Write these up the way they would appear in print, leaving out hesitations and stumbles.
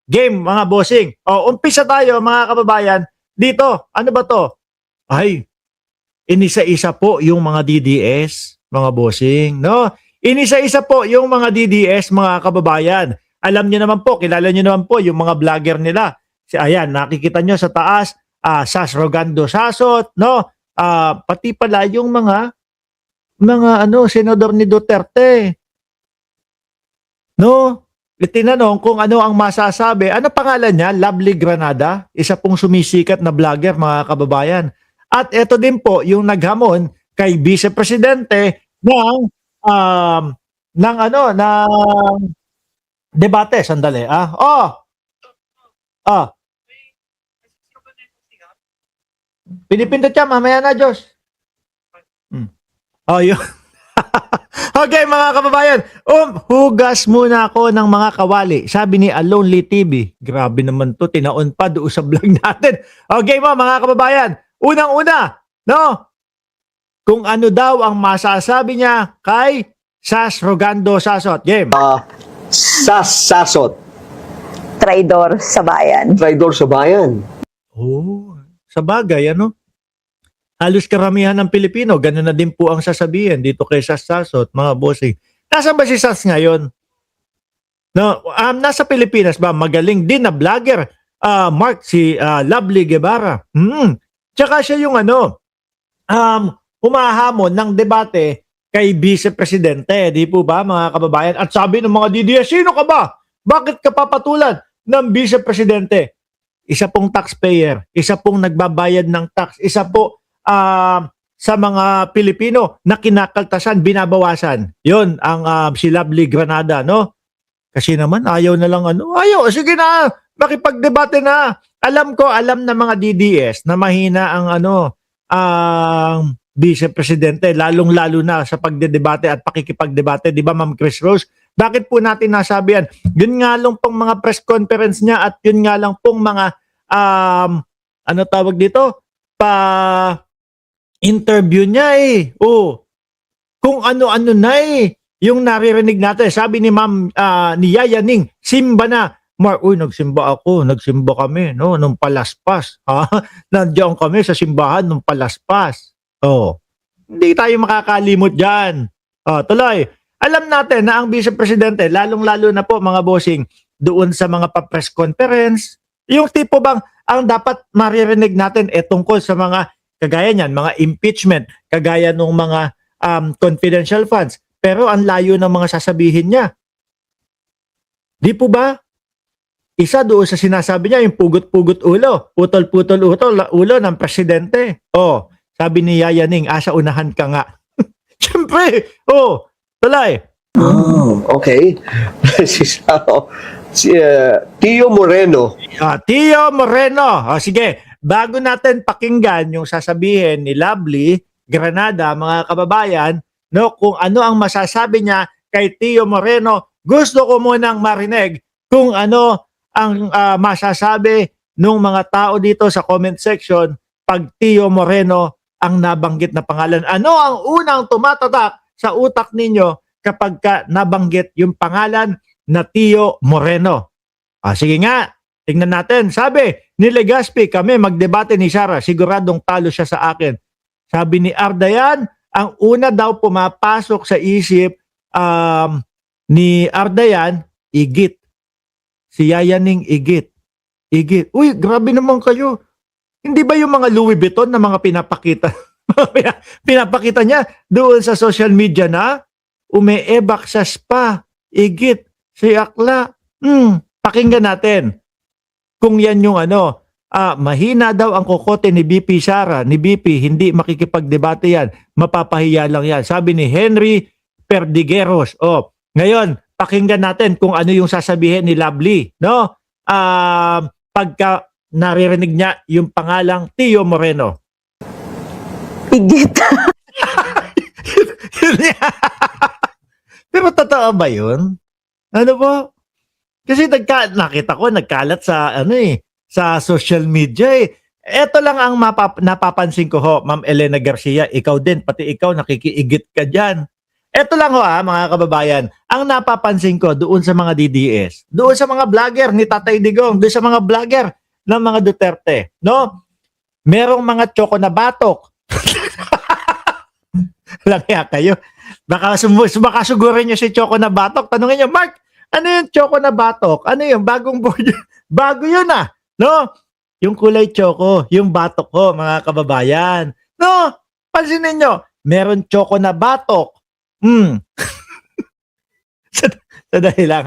Game, mga bossing. O, umpisa tayo, mga kababayan. Dito, ano ba to? Ay, inisa-isa po yung mga DDS, mga bossing, no? Inisa-isa po yung mga DDS, mga kababayan. Alam niyo naman po, kilala niyo naman po yung mga vlogger nila. Ayan, nakikita niyo sa taas, Sas Rogando Sasot, no? Pati pala yung mga senador ni Duterte, no? Tinanong kung ano ang masasabi. Ano pangalan niya? Lovely Granada, isa pong sumisikat na vlogger, mga kababayan. At ito din po yung naghamon kay Vice Presidente ng debate. Sandali. Pinipindot siya, mamaya na, Diyos. Yun. Okay, mga kababayan. Hugas muna ako ng mga kawali. Sabi ni Alonely TV. Grabe naman to, tinaon pa doon sa vlog natin. Okay mo, mga kababayan. Unang-una, no? Kung ano daw ang masasabi niya kay Sas Rogando Sasot. Game. Sasot. Traidor sa bayan. Traidor sa bayan. Sa bagay, ano? Halos karamihan ng Pilipino, ganun na din po ang sasabihin dito kay Sas Sasot, mga bossing. Nasaan ba si Sas ngayon? No, nasa Pilipinas ba? Magaling din na vlogger. Mark, si Lovely Guevara. Tsaka siya yung humahamon ng debate kay Vice Presidente. Di po ba, mga kababayan? At sabi ng mga DDS, sino ka ba? Bakit ka papatulan ng Vice Presidente? Isa pong taxpayer, isa pong nagbabayad ng tax, isa po sa mga Pilipino na kinakaltasan, binabawasan. Yun ang si Lovely Granada, no? Kasi naman ayaw na lang ayaw, sige na, makipagdebate na. Alam na mga DDS na mahina ang ang Vice Presidente, lalong-lalo na sa pagdedebate at pakikipagdebate, di ba, Ma'am Chris Rose? Bakit po natin nasabi yan? Yun nga lang pong mga press conference niya at yun nga lang pong mga tawag dito? Interview niya kung ano-ano na yung naririnig natin. Sabi ni Ma'am ni Yaya Ning, simba na. Nagsimba kami, no, nung palaspas. Nandiyan kami sa simbahan nung palaspas. Hindi tayo makakalimot diyan. Tuloy. Alam natin na ang Vice Presidente, lalong-lalo na po, mga bossing, doon sa mga pa-press conference, yung tipo bang ang dapat maririnig natin tungkol sa mga kagaya niyan, mga impeachment, kagaya ng mga confidential funds. Pero ang layo ng mga sasabihin niya. Di po ba? Isa doon sa sinasabi niya, yung pugot-pugot ulo, putol-putol ulo ng presidente. Sabi ni Yaya Ning, sa unahan ka nga. Siyempre, tuloy. Okay. Tio Moreno. Tio Moreno. Sige. Bago natin pakinggan yung sasabihin ni Lovely Granada, mga kababayan, no, kung ano ang masasabi niya kay Tio Moreno, gusto ko munang marinig kung ano ang masasabi ng mga tao dito sa comment section pag Tio Moreno ang nabanggit na pangalan. Ano ang unang tumatatak sa utak ninyo kapag nabanggit yung pangalan na Tio Moreno? Sige nga. Tingnan natin. Sabi ni Legaspi, kami magdebate ni Sara, siguradong talo siya sa akin. Sabi ni Ardayan, ang una daw pumapasok sa isip ni Ardayan, igit. Si Yaya Ning, igit. Igit. Uy, grabe naman kayo. Hindi ba yung mga Louis Vuitton na mga pinapakita? Pinapakita niya doon sa social media na umeebak sa spa, igit, si Akla. Pakinggan natin. Kung yan yung mahina daw ang kokote ni BP Sara, ni BP, hindi makikipagdebate yan, mapapahiya lang yan. Sabi ni Henry Perdigueros. Ngayon, pakinggan natin kung ano yung sasabihin ni Lovely, no? Pagka naririnig niya yung pangalang Tio Moreno. Igit. Pero totoo ba yun? Ano po? Kasi nakita ko nagkalat sa sa social media Ito lang ang napapansin ko ho, Ma'am Elena Garcia, ikaw din, pati ikaw nakikiigit ka diyan. Eto lang ho mga kababayan, ang napapansin ko doon sa mga DDS, doon sa mga vlogger ni Tatay Digong, doon sa mga vlogger ng mga Duterte, no? Merong mga tsoko na batok. Langya kayo. Baka sumasugurin niyo si Choco na batok. Tanungin niyo, Mark, ano yung Choco na batok? Ano yung bagong board? Bago yun no? Yung kulay choco, yung batok ko, mga kababayan. No, pansinin niyo, meron Choco na batok. Sadali lang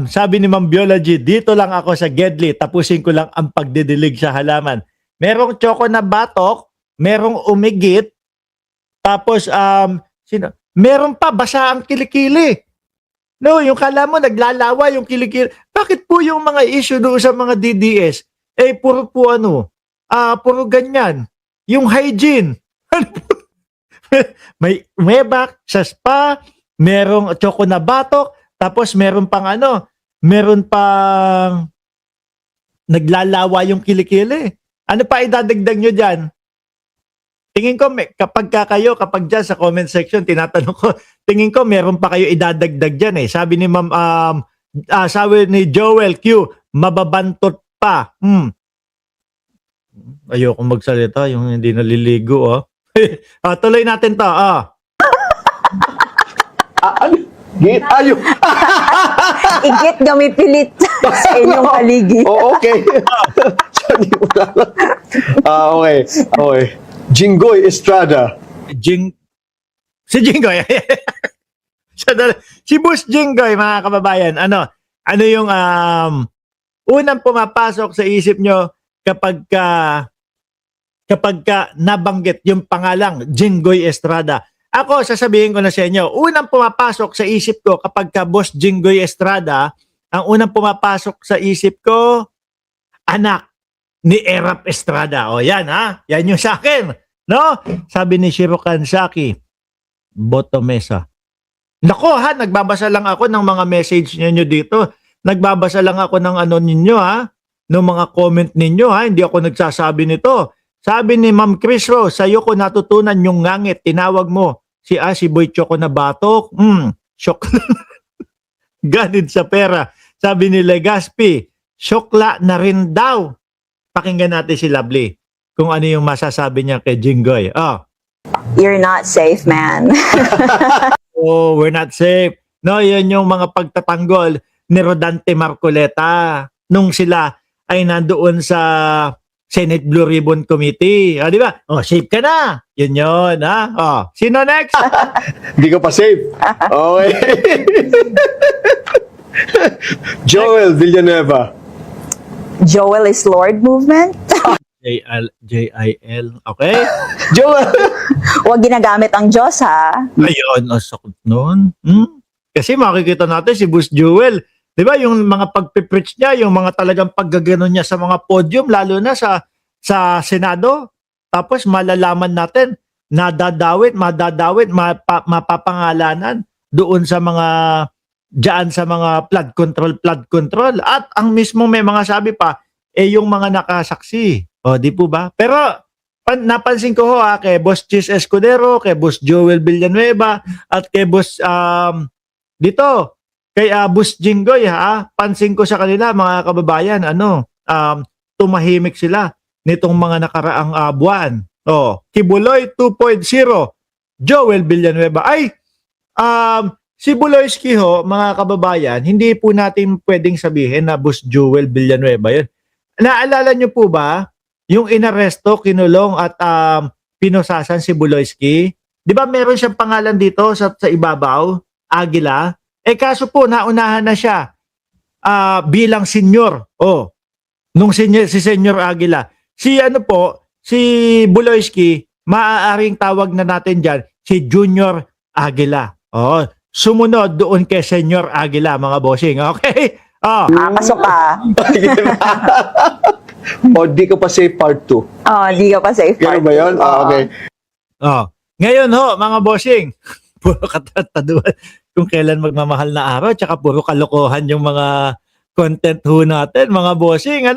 sabi ni Ma'am Biology, dito lang ako sa Gedli, tapusin ko lang ang pagdidilig sa halaman. Merong Choco na batok, merong umigit, tapos meron pa basa ang kilikili. No, yung kala mo naglalawa yung kilikili. Bakit po yung mga issue doon sa mga DDS puro po puro ganyan. Yung hygiene. May umebak sa spa, merong Choco na batok, tapos meron pang meron pang naglalawa yung kilikili. Ano pa idadagdag nyo dyan? Tingin ko, kapag dyan sa comment section, tinatanong ko, tingin ko meron pa kayo idadagdag dyan Sabi ni Ma'am, sabi ni Joel Q, mababantot pa. Ayoko magsalita, yung hindi naliligo tuloy natin to. Ayun. Igit gamipilit sa inyong haligi. Okay. Sorry, okay. Jinggoy Estrada. Si Jinggoy. Si Boss Jinggoy, mga kababayan, ano yung unang pumapasok sa isip nyo kapag nabanggit yung pangalang Jinggoy Estrada? Ako, sasabihin ko na sa inyo, unang pumapasok sa isip ko kapag Boss Jinggoy Estrada, ang unang pumapasok sa isip ko, anak ni Erap Estrada. O yan yan yung sa akin. No? Sabi ni Shiro Kansaki, Boto Mesa. Nako nagbabasa lang ako ng mga message niyo dito. Nagbabasa lang ako ng ninyo ng mga comment ninyo Hindi ako nagsasabi nito. Sabi ni Ma'am Chris Rose, sa'yo ko natutunan yung ngangit. Tinawag mo si Boy Choco na batok. Shock. Ganid sa pera. Sabi ni Legaspi, syokla na rin daw. Pakinggan natin si Lovely kung ano yung masasabi niya kay Jinggoy. You're not safe, man. We're not safe. No, yun yung mga pagtatanggol ni Rodante Marcoleta nung sila ay nandoon sa Senate Blue Ribbon Committee. Di ba? Safe ka na. Yun. Sino next? Hindi ko pa safe. Okay. Joel Villanueva. Joel is Lord movement. J-I-L. Okay? Joel. Huwag ginagamit ang Diyos, Ayun, sakot nun. Kasi makikita natin si Boss Joel. Di ba yung mga pagpipreach niya, yung mga talagang paggaganon niya sa mga podium, lalo na sa Senado. Tapos malalaman natin, madadawit, mapapangalanan doon sa mga diyan sa mga flood control. At ang mismo may mga sabi pa, yung mga nakasaksi. Di po ba? Pero napansin ko kay Boss Chis Escudero, kay Boss Joel Villanueva, at kay Boss kay Boss Jinggoy pansin ko sa kanila mga kababayan, tumahimik sila nitong mga nakaraang buwan. Kibuloy 2.0, Joel Villanueva. Si Buloyski mga kababayan, hindi po natin pwedeng sabihin na Boss Joel Villanueva yun. Naalala nyo po ba yung inaresto, kinulong at pinusasan si Buloyski? Di ba meron siyang pangalan dito sa ibabaw, Aguila? Kaso po, naunahan na siya bilang senior. Nung si Senior Aguila. Si Buloyski, maaaring tawag na natin dyan, si Junior Aguila. Sumunod doon kay Senior Aguila, mga bossing. Okay? Pasok ka. Di ka pa safe part 2. Di ka pa safe. Gano'n ba yun? Okay. Ngayon mga bossing, puro katataduan kung kailan magmamahal na araw, tsaka puro kalokohan yung mga content natin, mga bossing,